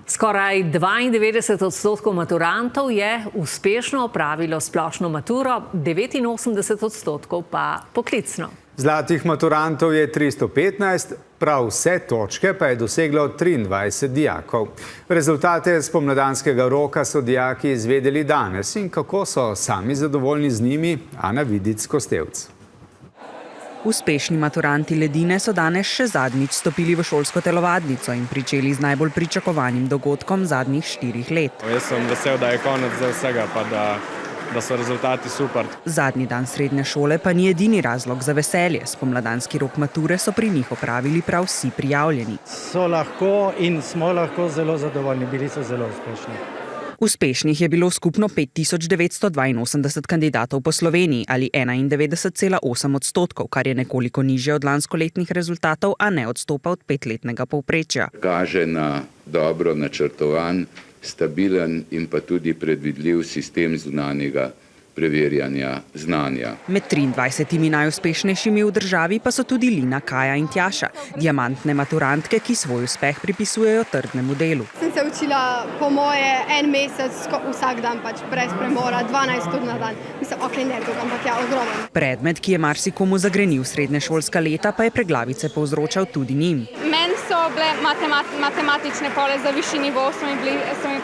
Skoraj 92% maturantov je uspešno opravilo splošno maturo, 89% pa poklicno. Zlatih maturantov je 315, prav vse točke pa je doseglo 23 dijakov. Rezultate spomladanskega roka so dijaki izvedeli danes in kako so sami zadovoljni z njimi, Ana Vidic-Kostevc. Uspešni maturanti Ledine so danes še zadnjič stopili v šolsko telovadnico in pričeli z najbolj pričakovanim dogodkom zadnjih 4 let. Jaz sem vesel, da je konec za vsega, pa da so rezultati super. Zadnji dan srednje šole pa ni edini razlog za veselje. Spomladanski rok mature so pri njih opravili prav vsi prijavljeni. So lahko in smo lahko zelo zadovoljni, bili so zelo uspešni. Uspešnih je bilo skupno 5982 kandidatov po Sloveniji ali 91,8%, kar je nekoliko nižje od lanskoletnih rezultatov, a ne odstopa od 5-letnega povprečja. Kaže na dobro načrtovan, stabilen in pa tudi predvidljiv sistem zunanjega preverjanja znanja. Med 23 najuspešnejšimi v državi pa so tudi Lina, Kaja in Tjaša, diamantne maturantke, ki svoj uspeh pripisujejo trdnemu delu. Sem se učila po moje 1 mesec vsak dan, brez premora, 12 ur na dan. Mislim, ne to, ampak ja, ogromno. Predmet, ki je marsikomu zagrenil srednješolska leta, pa je preglavice povzročal tudi njim. Meni so bile matematične pole za višji nivo, so mi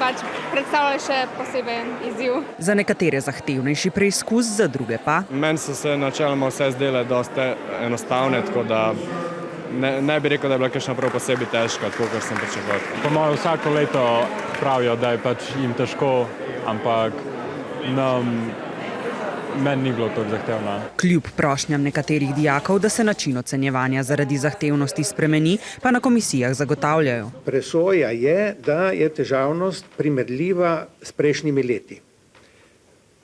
predstavljali še posebej izziv. Za nekatere zahtevnejši preizkus, za druge pa. Meni so se načeloma vse zdele dosti enostavne, tako da ne bi rekel, da je bila kakšna prav posebej težka, tako kot sem pričakoval. Po mojem vsako leto pravijo, da je jim težko, ampak meni ni bilo tako zahtevno. Kljub prošnjam nekaterih dijakov, da se način ocenjevanja zaradi zahtevnosti spremeni, pa na komisijah zagotavljajo. Presoja je, da je težavnost primerljiva s prejšnjimi leti.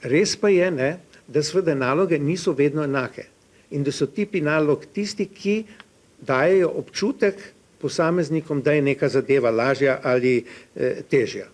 Res pa je, da seveda naloge niso vedno enake in da so tipi nalog tisti, ki dajejo občutek posameznikom, da je neka zadeva lažja ali težja.